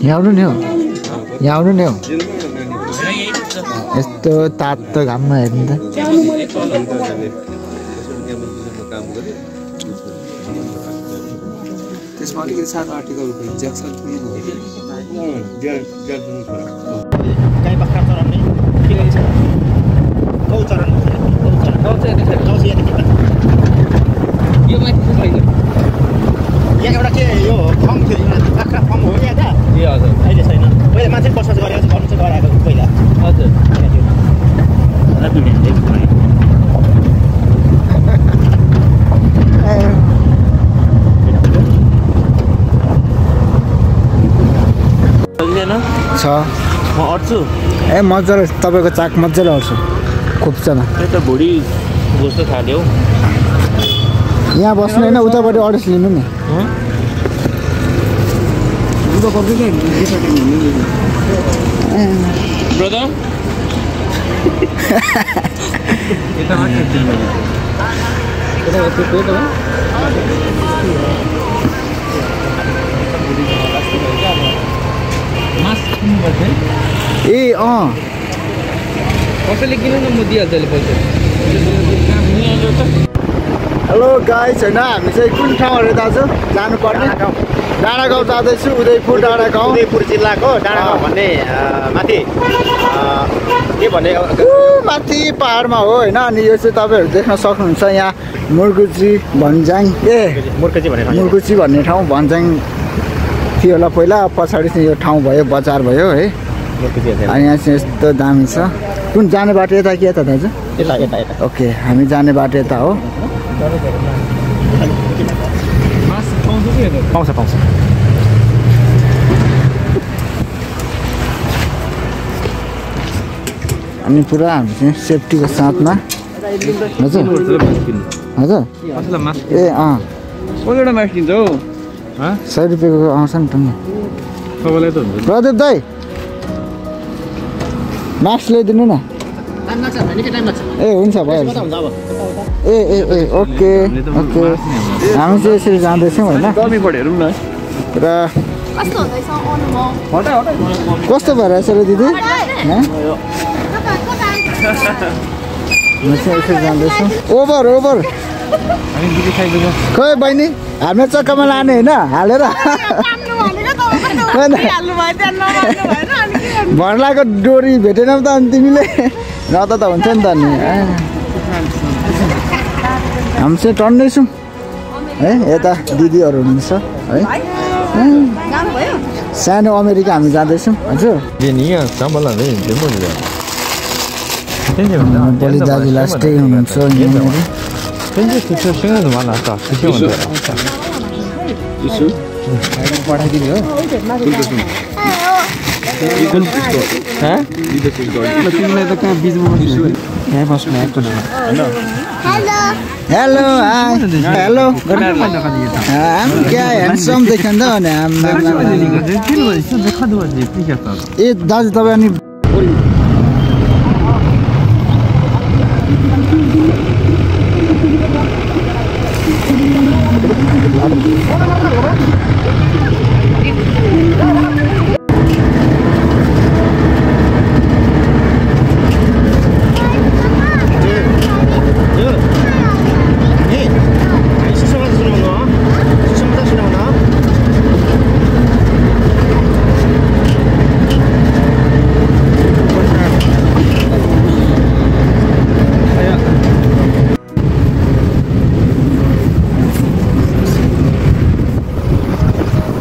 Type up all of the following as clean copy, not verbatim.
यहाँ आउनु नि हौ यहाँ आउनु नि हौ यस्तो तातो घाममा हेर्नु त त्यसमा अलिकति सानो आर्टिकल ज्याक्सन पनि गाई बाख्रा चराउने गौ चराउनु यो माथि छैन यहाँ एउटा के यो फर्म थियो बाख्रा फर्म हो क्या दा ए हजुर अहिले छैन पहिला मान्छे बसोबास गरेको गर्नु चाहिँ गराएको पहिला हजुर छ म अट्छु ए मजाले तपाईँको चाक मजाले अट्छु खोप्चामा त्यो त भुँडी जस्तो थाल्यो यहाँ बस्नु होइन उतापट्टि अड्रेस लिनु नि ब्रदर ए अँ कसैले किन न म दिइहाल्छु अहिले पैसा हेलो गाइस होइन हामी चाहिँ कुन ठाउँ अरे दाजु जानुपर्ने डाँडा गाउँ जाँदैछु उदयपुर डाँडा गाउँ उदयपुर जिल्लाको डाँडा गाउँ भन्ने माथि के भन्ने माथि पाहाडमा हो होइन अनि यो चाहिँ तपाईँहरू देख्न सक्नुहुन्छ यहाँ मुर्गुची भन्ज्याङ मुर्गुची भन्ने ठाउँ भन्ज्याङ थियो होला पहिला पछाडि चाहिँ यो ठाउँ भयो बजार भयो है अनि यहाँ चाहिँ यस्तो दामी छ कुन जाने बाटो यता कि यता दाजु यता ओके हामी जाने बाटो यता हो पाउँछ अनि पुरा हामी चाहिँ सेफ्टीको साथमा हजुर हजुर ए अँ एउटा मास दिन्छ हौ 100 रुपियाँको आउँछ नि त तपाईँलाई त हुन्छ प्रदीप दाई मास्क ल्याइदिनु न ए हुन्छ भइहाल्छ ए ए ए ओके ओके हामी चाहिँ यसरी जाँदैछौँ होइन र कस्तो भइरहेछ र दिदी हामी चाहिँ यसरी जाँदैछौँ ओभर ओभर खै बहिनी हामी चक्कामा लाने होइन हालेर भर्लाको डोरी भेटेनौ त अनि तिमीले नत त हुन्छ नि त नि हामी चाहिँ टन्दैछौँ है यता दिदीहरू हुनुहुन्छ है सानो अमेरिका हामी जाँदैछौँ हजुर बलि दाजु लास्टै हुनुहुन्छ पठाइदिने हो तिमीलाई त कहाँ बिचमा यहाँ बस्नु आएको हेलो हेलो क्या ह्यान्डसम देख्यो नि त ए दाजु तपाईँ अनि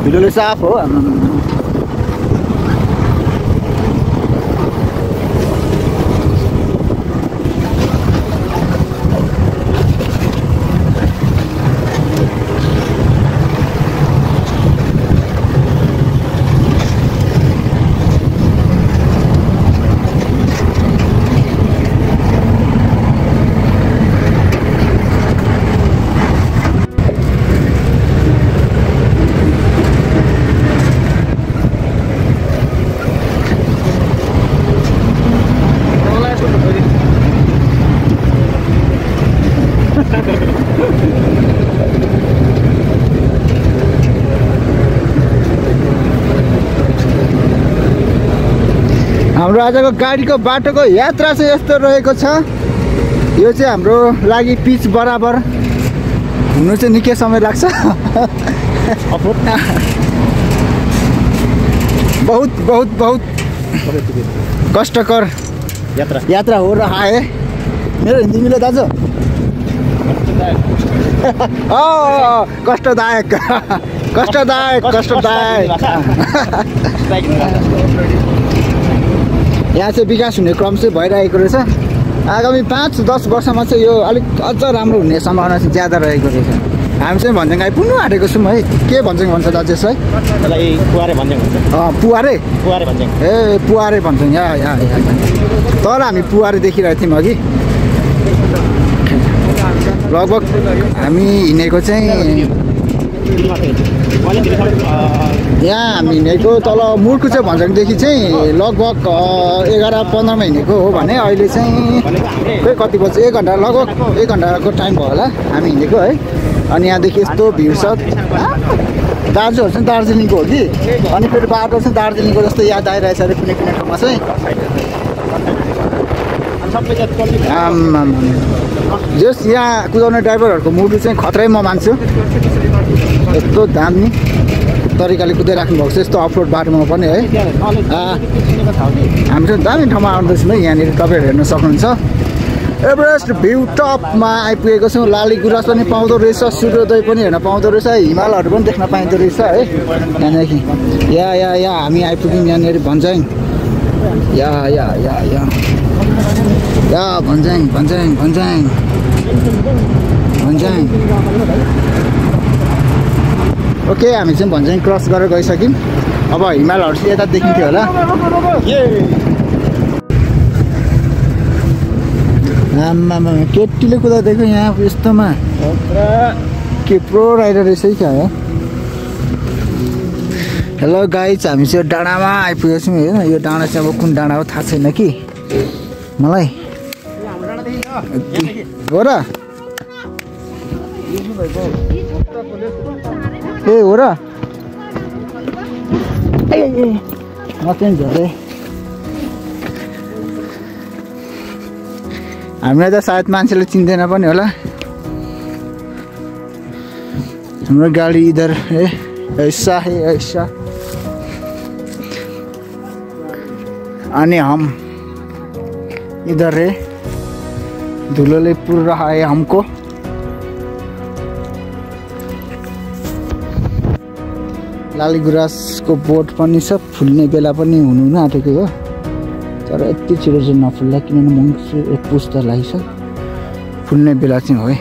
भिडियोले साफ हो हाम्रो आजको गाडीको बाटोको यात्रा चाहिँ यस्तो रहेको छ। यो चाहिँ हाम्रो लागि पिच बराबर हुनु चाहिँ निकै समय लाग्छ। बहुत बहुत बहुत कष्टकर यात्रा हो रहा है। मेरो हिन्दी मिल्यो दाजु? कष्टदायक कष्टदायक कष्टदायक। यहाँ चाहिँ विकास हुने क्रम चाहिँ भइरहेको रहेछ। आगामी 5-10 वर्षमा चाहिँ यो अलिक अझ राम्रो हुने सम्भावना चाहिँ ज्यादा रहेको रहेछ। हामी चाहिँ भन्ज्याङ आइपुग्नु आँटेको छौँ है। के भन्ज्याङ भन्छ दाजु यसलाई? पुवारे भन्ज्याङ भन्छ। पुवारे? पुवारे भन्ज्याङ। ए पुवारे भन्छौँ यहाँ। तर हामी पुवारे देखिरहेको थियौँ अघि। लगभग हामी हिँडेको चाहिँ यहाँ हामी हिँडेको तल मुर्कुचे भन्ज्याङदेखि चाहिँ लगभग 11-15मा हिँडेको हो भने अहिले चाहिँ खोइ कति बज्छ 1 घन्टा लगभग 1 घन्टाको टाइम भयो होला हामी हिँडेको है। अनि यहाँदेखि यस्तो भिड छ। दाजुहरू चाहिँ दार्जिलिङको हो कि अनि फेरि बाटो चाहिँ दार्जिलिङको जस्तो याद आइरहेछ अरे कुनै कुनै ठाउँमा चाहिँ। जस यहाँ कुदाउने ड्राइभरहरूको मुडु चाहिँ खत्रै म मान्छु। यस्तो दामी तरिकाले कुदाइराख्नु भएको छ यस्तो अफरोड बाटोमा पनि है। हामी चाहिँ दामी ठाउँमा आउँदैछौँ है। यहाँनिर तपाईँहरू हेर्न सक्नुहुन्छ एभरेस्ट भ्यू टपमा आइपुगेको छौँ। लाली गुराँस पनि पाउँदो रहेछ, सूर्योदय पनि हेर्न पाउँदो रहेछ, हिमालहरू पनि देख्न पाइँदो रहेछ है यहाँदेखि। या हामी आइपुग्यौँ यहाँनिर भन्ज्याङ। या भन्ज्याङ। ओके हामी चाहिँ भन्ज्याङ क्रस गरेर गइसक्यौँ। अब हिमालहरू चाहिँ यता देखिन्थ्यो होला। आम्मामा केटीले कुदाइदिएको यहाँ यस्तोमा के प्रो राइडर रहेछ क्या हो। हेलो गाइज हामी चाहिँ डाँडामा आइपुगेको छौँ होइन। यो डाँडा चाहिँ अब कुन डाँडा हो थाहा छैन कि मलाई। हो र? ए हो र? म चाहिँ झरे हामीलाई त सायद मान्छेले चिन्दैन पनि होला। हाम्रो गाडी इधर है ऐसा है ऐसा। अनि हम इधर है धुलोले पुर रहा है हमको। लाली गुराँसको बोट पनि छ। फुल्ने बेला पनि हुनु आँटेको हो तर यति छिटो चाहिँ नफुल्ला किनभने मङ्सिर 1 पुस त लाग्छ। फुल्ने बेला चाहिँ हो है।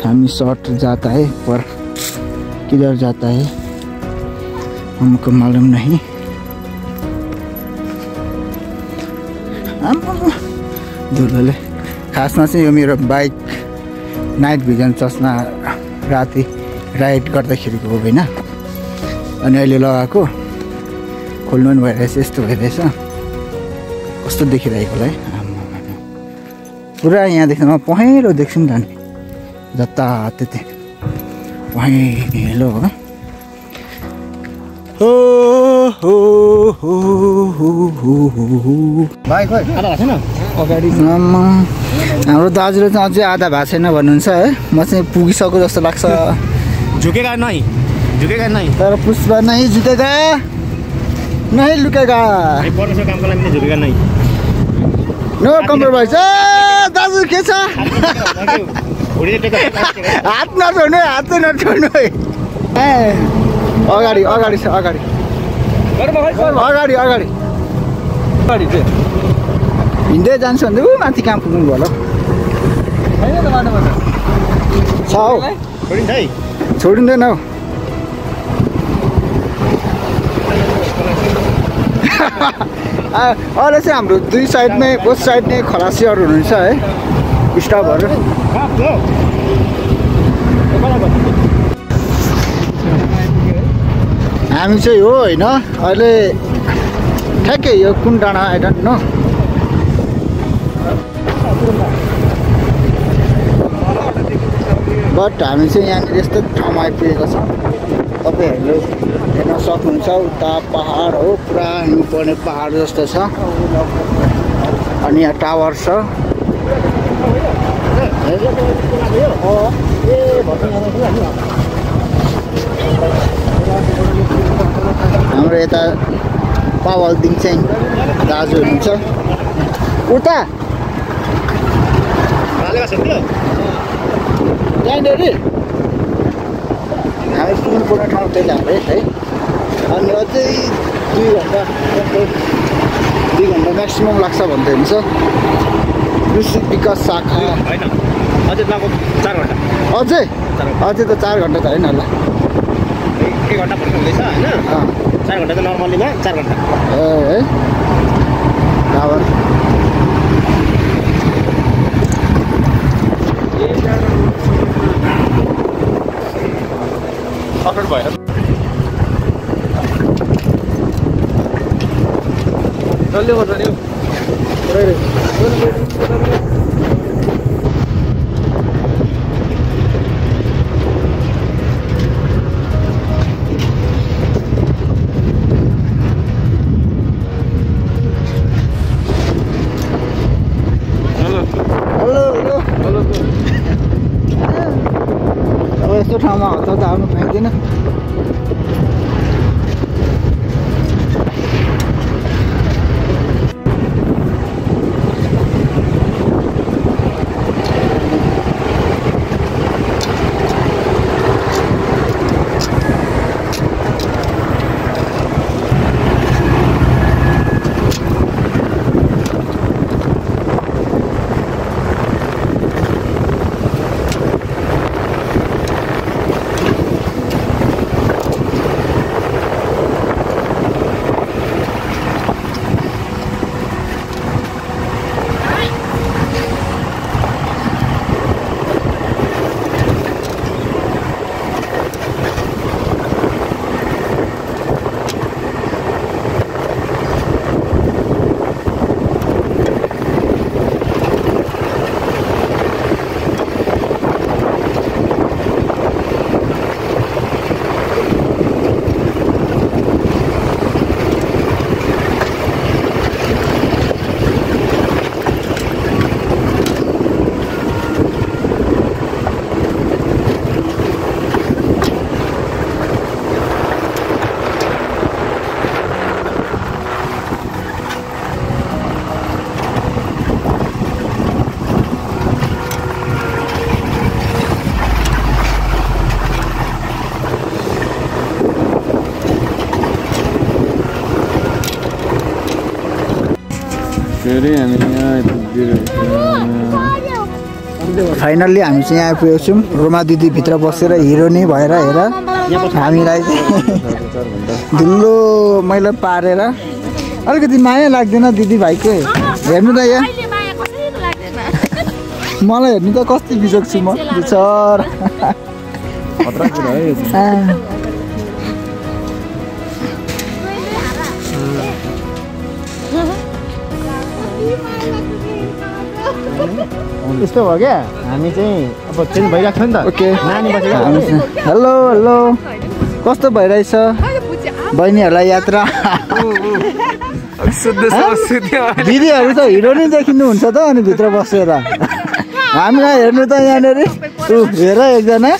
हामी शॉर्ट जाता है पर किधर जाता है हमको मालूम नहीं। धुलोले खासमा चाहिँ यो मेरो बाइक नाइट भिजन चस्मा राति राइड गर्दाखेरिको हो होइन। अनि अहिले लगाएको खोल्नु पनि भइरहेछ यस्तो भइरहेछ। कस्तो देखिरहेको होला है। पुरा यहाँदेखि म पहेँलो देख्छु नि त नि जताततै पहेँलो हो। भाइ खोइ आधा भएको छैन अगाडि। हाम्रो दाजुले चाहिँ अझै आधा भएको छैन भन्नुहुन्छ है। म चाहिँ पुगिसक्यो जस्तो लाग्छ। झुकेगा नहीं तर पुष्पा नहीं झुकेगा नहीं लुकेगा। कामको लागि झुकेगा नहीं। No compromise. दाजु के छ? हात नछोड्नु है, हात चाहिँ नछोड्नु है। अगाडि अगाडि छ अगाडि अगाडि अगाडि अगाडि चाहिँ हिँड्दै जान्छु भने ऊ माथि कहाँ पुग्नु भयो होला छ हौ। छोडिँदैन हौ। अहिले चाहिँ हाम्रो दुई साइडमै बोथ साइड नै खलासीहरू हुनुहुन्छ है स्टाफहरू। हामी चाहिँ हो होइन अहिले ठ्याक्कै यो कुन डाँडा आई डोन्ट नो। बट हामी चाहिँ यहाँनिर यस्तो ठाउँमा आइपुगेको छ। तपाईहरुले हेर्न सक्नुहुन्छ उता पहाड हो पुरा हिउँ पर्ने पहाड जस्तो छ अनि यहाँ टावर छ हाम्रो यता पावल दिङचेङ दाजु हुनुहुन्छ उता यहाँनिर हामी पुग्नुपर्ने ठाउँ त्यही हाल्दै है अनि अझै 2 घन्टा म्याक्सिमम लाग्छ भन्दै हुन्छ कृषि विकास शाखा हैन अझै लाग्यो 4 घन्टा अझै त 4 घन्टा त हैन होला 1 घन्टा पनि हुँदैछ हैन 4 घन्टा त नर्मलीमा 4 घन्टा है टावर अफरोड भयो जल्दी गर्छ नि अब यस्तो ठाउँमा हतार त आउनु पाइँदैन फाइनल्ली हामी चाहिँ यहाँ आइपुगेको छौँ रोमा दिदी भित्र बसेर हिरो नै भएर हेर हामीलाई धुलो मैला पारेर अलिकति माया लाग्दैन दिदी भाइको हेर्नु त यहाँ मलाई हेर्नु त कस्तो बिजोग छु म बिचर यस्तो भयो क्या हामी चाहिँ अब चेन्ज भइरहेको छ नि त ओके नानी बसेको हेलो हेलो कस्तो भइरहेछ बहिनीहरूलाई यात्रा दिदीहरू त हिरो नै देखिनुहुन्छ त अनि भित्र बसेर हामीलाई हेर्नु त यहाँनिर हेर एकजना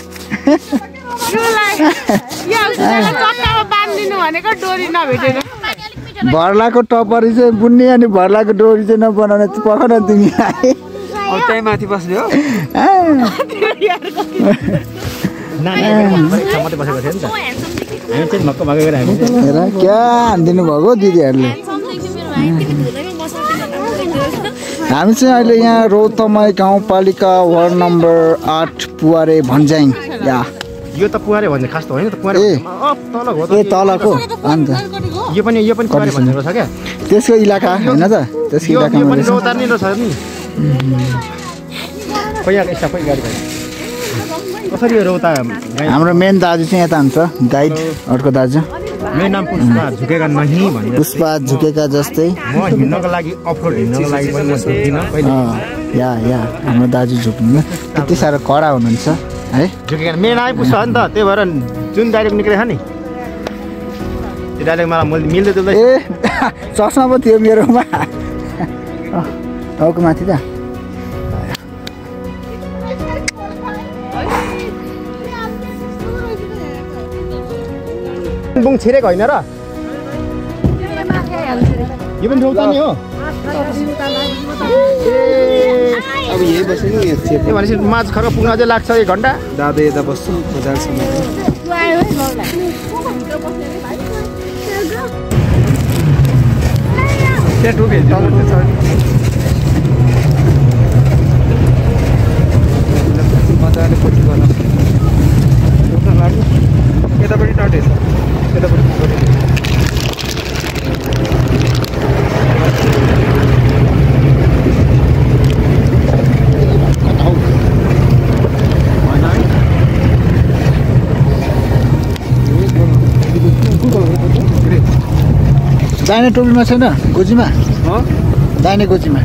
भर्लाको टपरी चाहिँ बुन्ने अनि भर्लाको डोरी चाहिँ नबनाउने पखन तिमी त्यही माथि बस्ने हो हेर क्या हानिदिनु भएको दिदीहरूले हामी चाहिँ अहिले यहाँ रौतमाई गाउँपालिका वार्ड नम्बर 8 पुवारे भन्ज्याङ या यो त पुवारे भन्छ खास त होइन त पुवारे ए तलको अन्त यो पनि पुवारे भनेको छ क्या त्यसको इलाका हैन त त्यसको इलाका यो पनि रौतार नै छ नि खोइ आएको स्टाफ खोइ गाडी कसरी यो रौता हाम्रो मेन दाजु चाहिँ यता हुन्छ गाइड अर्को दाजु मेरो नाम पुष्पा झुकेका नहीं भन्ने पुष्पा झुकेका जस्तै म हिँड्नको लागि अफरोड हिँड्नको लागि पनि म सक्दिनँ या हाम्रो दाजु झुक्नु त्यति साह्रो कडा हुनुहुन्छ है झुकेको मेन आइपुग्छ नि त त्यही भएर जुन डाइरेक्ट निक्लेछ नि त्यो डाइरेक्ट मलाई मिल्दै जुल्दै ए चस्मा पो थियो मेरोमा टाउको माथि त बुङ छिरेको होइन र यो पनि ठाउँ नि हो अब यही बस्यो नि त्यो भनेपछि माछ खर्क पुग्न अझै लाग्छ 1 घन्टा दादा यता बस्छु बजारसम्म त्यहाँ टोके मजाले पछि गर्न यतापट्टि टाटे छ यतापट्टि दाहिने टोपीमा छैन गोजीमा दाहिने गोजीमा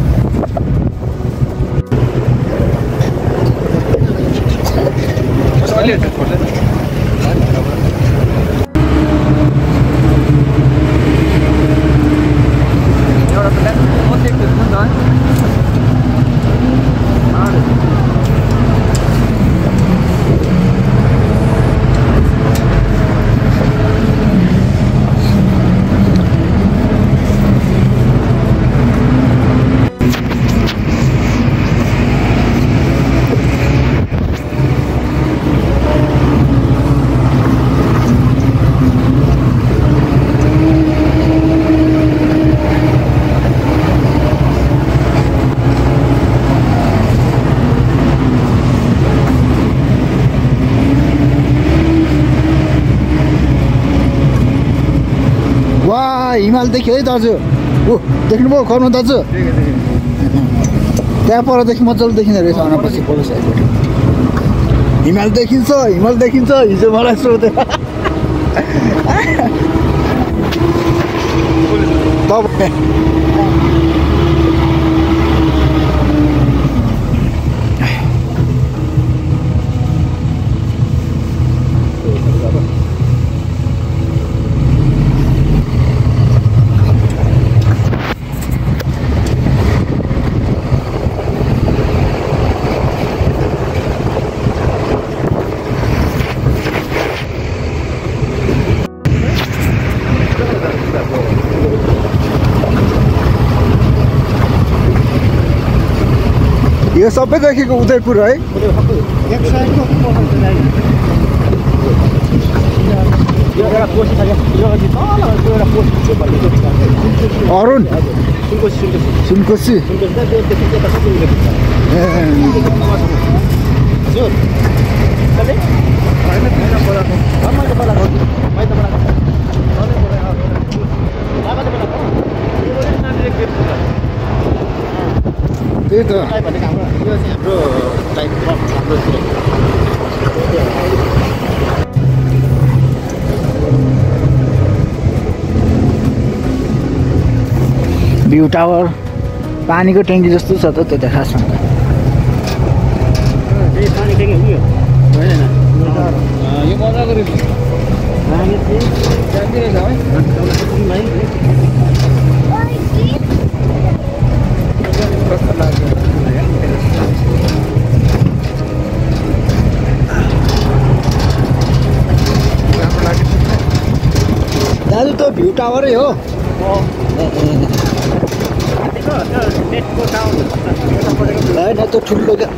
हिमाल देख्यो है दाजु ओ देख्नुभयो कर्म दाजु त्यहाँ परदेखि मजाले देखिँदो रहेछ अनापछि पोलो साइडबाट हिमाल देखिन्छ हिजो मलाई सोधे यो सबै देखेको उदयपुर है अरुण सुनकोशी त्यही त भ्यू टावर पानीको ट्याङ्की जस्तो छ त त्यो खासमा यो मजाको दाजु त भ्यू टावरै हो होइन त्यो ठुलो क्या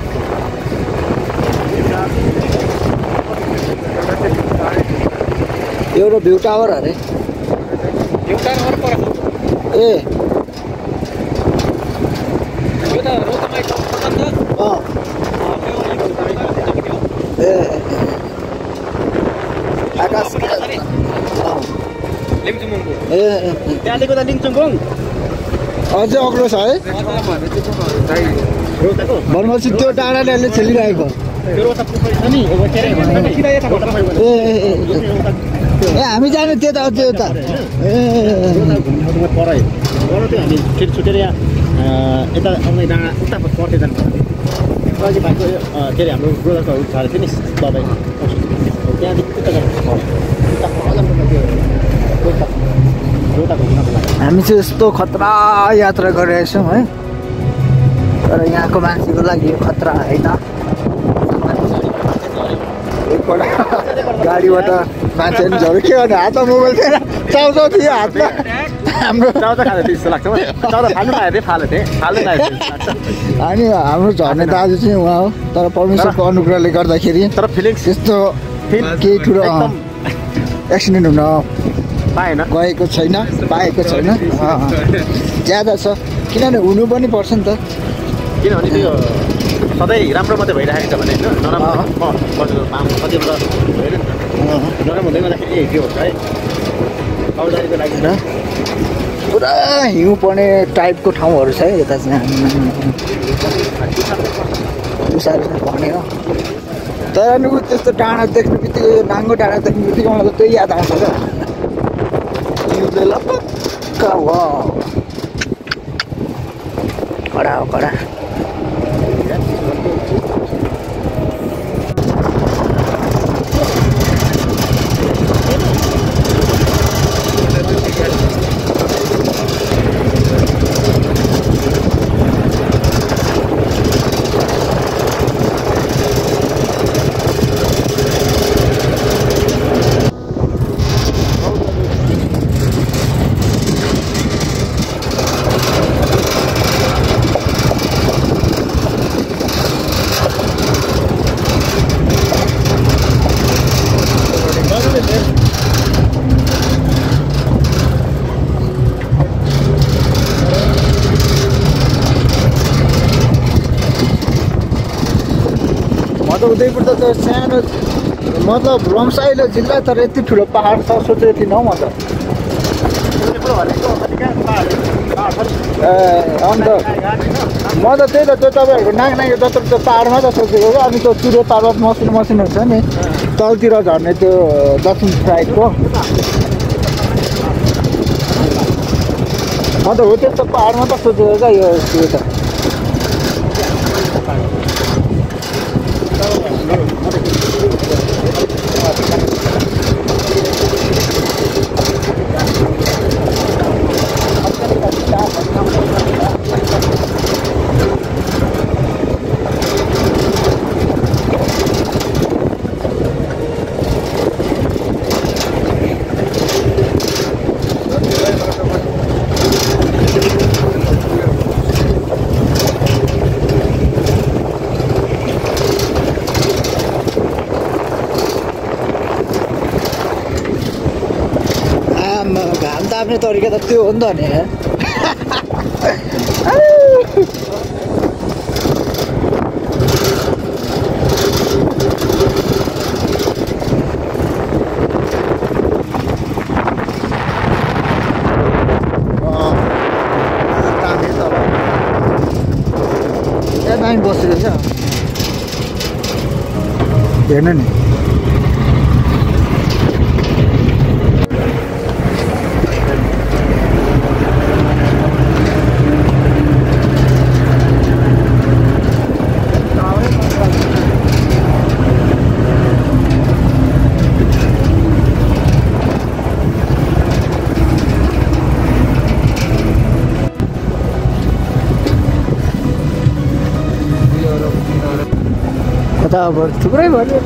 एउटा भ्यू टावर अरे ए आकाश त्यहाँदेखिको त लिङचुङगोङ अझै अग्लो छ है भनेपछि त्यो डाँडाले अहिले खेलिरहेको ए हामी जाने त्यता अझै यता पर त्यो हामी फेरि छुटेर यता आउने डाँडा उता पर्थ्यो जानु अघि भाइको के अरे हाम्रो ब्रोदरको छाडेको थियो नि दबाई त्यहाँदेखि उता हामी चाहिँ यस्तो खतरा यात्रा गरिरहेछौँ है, तर यहाँको मान्छेको लागि यो खतरा होइन। एकपल्ट गाडीबाट मान्छेहरू झऱ्यो, के गर्ने, हातमा मोबाइल थिएन, चाउचाउ थियो हातमा। हाम्रो चाउचाउ खाँदा त्यस्तो लाग्छ मलाई, चाउचाउ फाल्नु पाएको थिएँ, फाल्नु अनि हाम्रो झर्ने दाजु चाहिँ उहाँ हो, तर परमेश्वरको अनुग्रहले गर्दाखेरि तर फिलिङ्स त्यस्तो केही ठुलो एक्सिडेन्ट हुन पाएन, गएको छैन, पाएको छैन। ज्यादा छ, किनभने हुनु पनि पर्छ नि त, किनभने त्यो सधैँ राम्रो मात्रै भइरहेको छ भने होइन, नराम्रो कतिवटा होइन नि त, नराम्रो हुँदै गर्दाखेरि के हुन्छ है, सावधानीको लागि र पुरा हिउँ पर्ने टाइपको ठाउँहरू छ है यता चाहिँ। तुसारो भने हो, तर नि त्यस्तो डाँडा देख्ने बित्तिकै, नाङ्गो डाँडा देख्ने बित्तिकै मलाई त त्यही याद आउँछ क्या, पक्का हो, कडा हो कडा। उदयपुर त सानो मतलब रम्साइलो जिल्ला, तर यति ठुलो पहाड छ सोचेको थिइनँ हौ म त। अन्त म त त्यही त त्यो तपाईँहरूको नाङ्गे जत्रो त्यो पाहाडमा त सोचेको क्या, अनि त्यो चुरे पर्वत मसिनो मसिनो हुन्छ नि तलतिर झर्ने त्यो दक्षिण साइडको, अन्त हो त्यस्तो पाहाडमा त सोचेको क्या यो त। आफ्नै तरिका त त्यो हो नि त नि। दामी बसेको क्या, हेर्नु नि। अब थुप्रै भयो।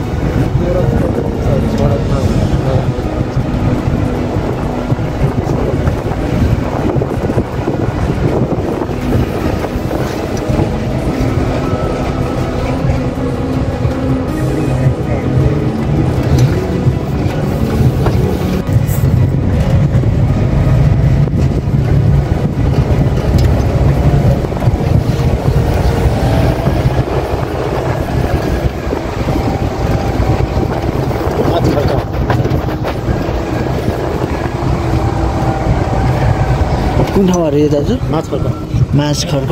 कुन ठाउँ अरे दाजु? माछखर्क। माछखर्क।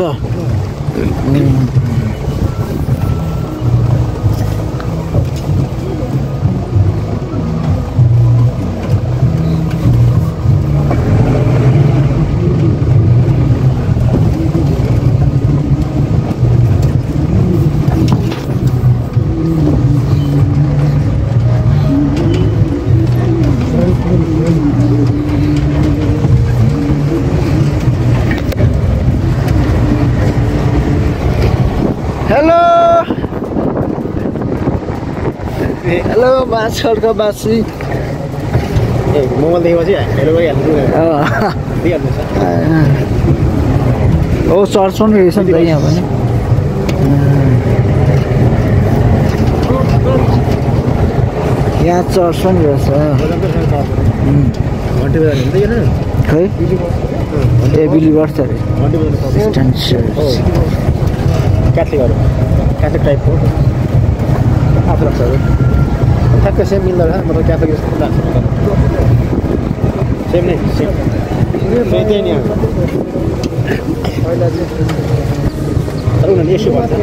हेलो हेलो बाछडको बासी मोबाइल देखेपछि हेलो गरिहाल्नु ओ चर्च पनि रहेछ नि त यहाँ पनि यहाँ चर्च पनि रहेछ खै ए बिलिभर्स अरे क्याथलिकहरू क्याथलिक टाइपको अर्थोडक्सहरू ठ्याक्कै सेम मिल्दो रहेछ मतलब क्याथलिक जस्तो लाग्छ सेम नै सेम त्यही नि तर उनीहरूले यसो भन्छ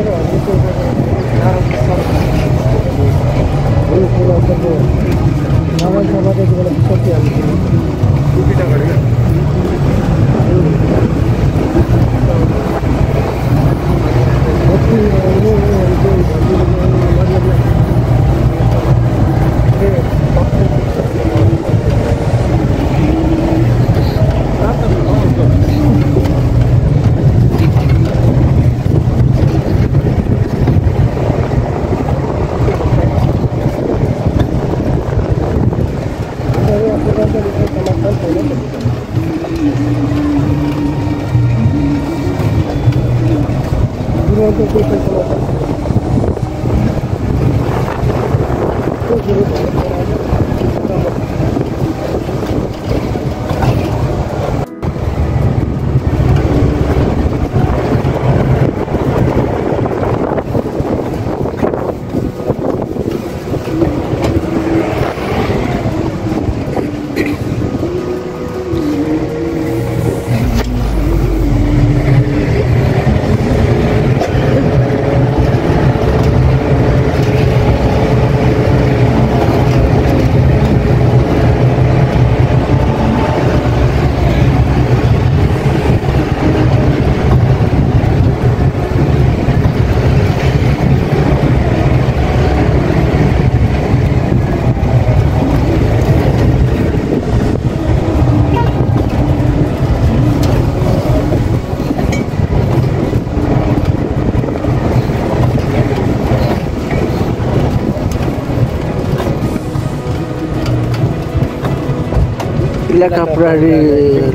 Kaprari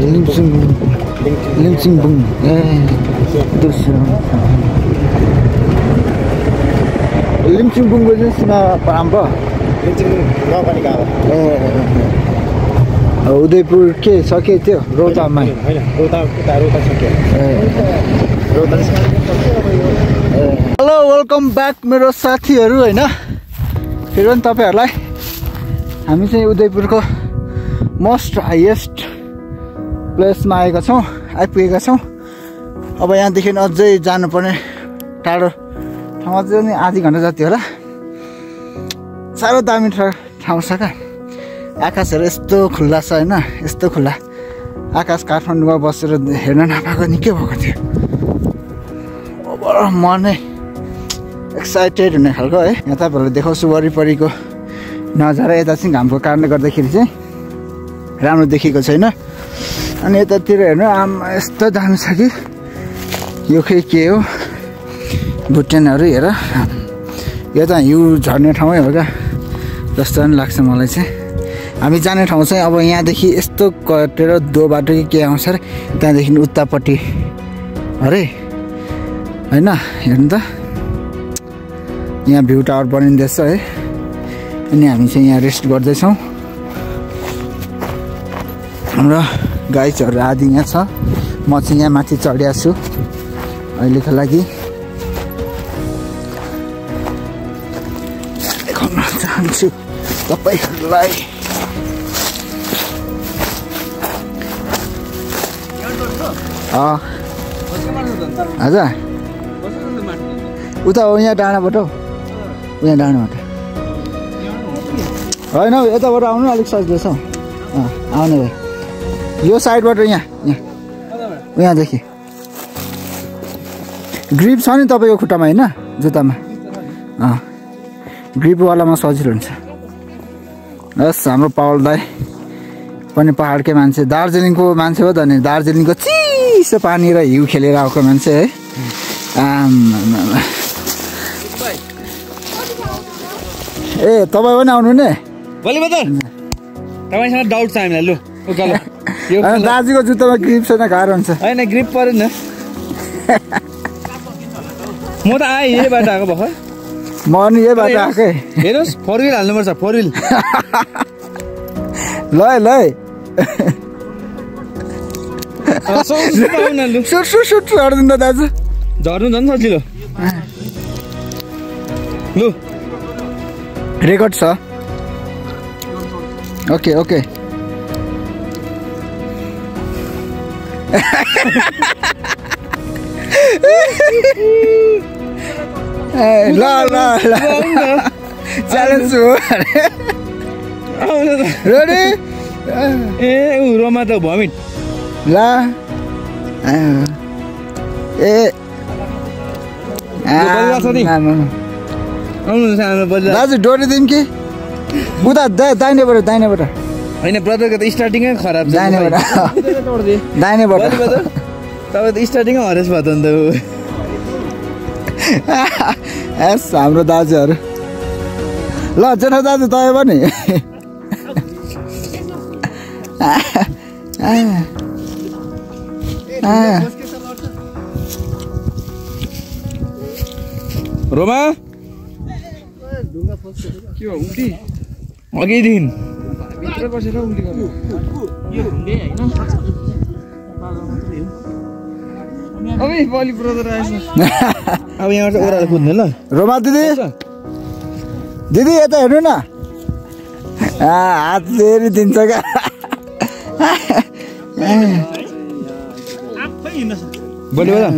Limsing Bung terus Limsing Bung itu sih apa? Limsing Bung, nggak panik apa? Udaipur ke sakit itu, Rota main. Rota sakit. Rota sakit. Hello, welcome back मेरो साथीहरु हैन फेरि पनि तपाईहरुलाई हामी चाहिँ उदयपुरको मोस्ट हाईएस्ट प्लेसमा आइपुगेका छौं अब यहाँदेखि अझै जानुपर्ने टाढो ठाउँ अझै नि आधी घण्टा जति होला साह्रो दामी ठाउँ छ का आकाशहरु यस्तो खुल्ला छ हैन यस्तो खुल्ला आकाश काठमाडौँमा बसेर हेर्न नपाएको निकै भएको थियो अब म नै एक्साइटेड हुने खालको है यहाँ तपाईहरुले देखाउँछु वरिपरिको नजारा यता चाहिँ घामको कारणले गर्दाखेरि चाहिँ राम्रो देखिएको छैन अनि यतातिर हेर्नु आमा यस्तो दामी छ कि यो खै के हो भुटानहरु हेर यो त हिउँ झर्ने ठाउँै हो क्या जस्तो पनि लाग्छ मलाई चाहिँ हामी जाने ठाउँ चाहिँ अब यहाँदेखि यस्तो कटेर दो बाटो के आउँछ र त्यहाँदेखि उतापट्टि अरे हैन हेर्नु त यहाँ भ्यू टावर बनिँदैछ है अनि हामी चाहिँ यहाँ रेस्ट गर्दैछौँ हाम्रो गाइजहरु आदि यहाँ छ म चाहिँ यहाँ माथि चढिएको छु अहिलेको लागि देखाउन चाहन्छु तपाईहरुलाई हजुर उता हो यहाँ डाँडाबाट यहाँ डाँडाबाट होइन हौ यताबाट आउनु अलिक सजिलो छ आउने भाइ यो साइडबाट यहाँदेखि ग्रिप छ नि तपाईँको खुट्टामा होइन जुत्तामा ग्रिपवालामा सजिलो हुन्छ हस् हाम्रो पावल दाइ पनि पहाडकै मान्छे दार्जिलिङको मान्छे हो त नि दार्जिलिङको चिसो पानी र हिउँ खेलेर आएको मान्छे है ए तपाईँ पनि आउनु नि बलि बदर तपाईँसँग डाउट छ हामीलाई लु उकालो यो दाजुको जुत्तामा ग्रिप छैन गाह्रो हुन्छ होइन ग्रिप परेन म त आएँ यही बाटो आएको भर्खर म नि यही बाटो आएकै हेर्नुहोस् 4 व्हिल हाल्नुपर्छ 4 व्हिल ल सुट झर्दिनु त दाजु झर्नु झन् सजिलो लु रेकर्ड छ ओके ल च्यालेन्ज हो रेडी ए रोमा त भमिट ल ए दाजु डोरी दिउँ कि उता दाहिनेबाट होइन ब्रदरको त स्टार्टिङै खराब छ दाहिनेबाट तपाईँ त स्टार्टिङै हरेस भयो त अन्त एस हाम्रो दाजुहरू ल जेठा दाजु तपाईँ पनि रोमा के हो उल्टी अघिदेखि भित्र बसेर उल्टी गर्नु अब बलि ब्रदर आएछ अब यहाँबाट ओह्रालो कुद्ने ल रोमा दिदी यता हेर्नु न हात फेरि दिन्छ क्या बलि बदा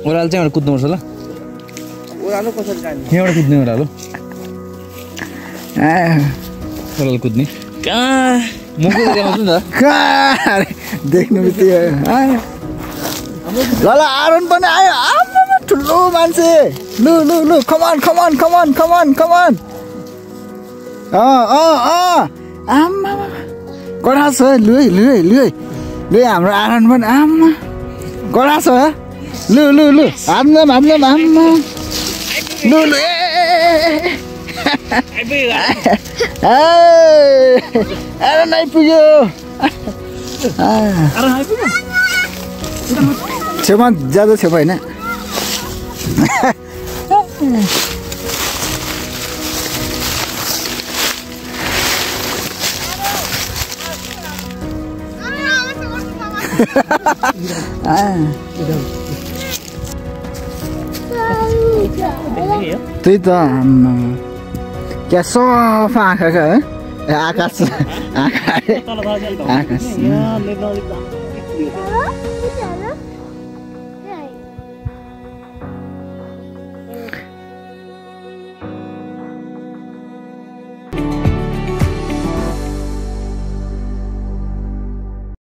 ओह्रालो चाहिँ एउटा कुद्नुपर्छ ल ओह्रालो कसरी जाने यहाँबाट कुद्ने ओह्रालो ओह्रालो कुद्ने कहाँ म कुदेर ल्याउँछु नि त कहाँ देख्नु बित्तिकै ल आरोन पनि आयो आमा ठुलो मान्छे लु कमान आमा कडा छ लु हाम्रो आरोन पनि आमा कडा छ लु हाम्न आमा लु आरोन आइपुग्यो छेउमा ज्यादा छेउ होइन त्यही त क्या सफा आँखाका है आकाश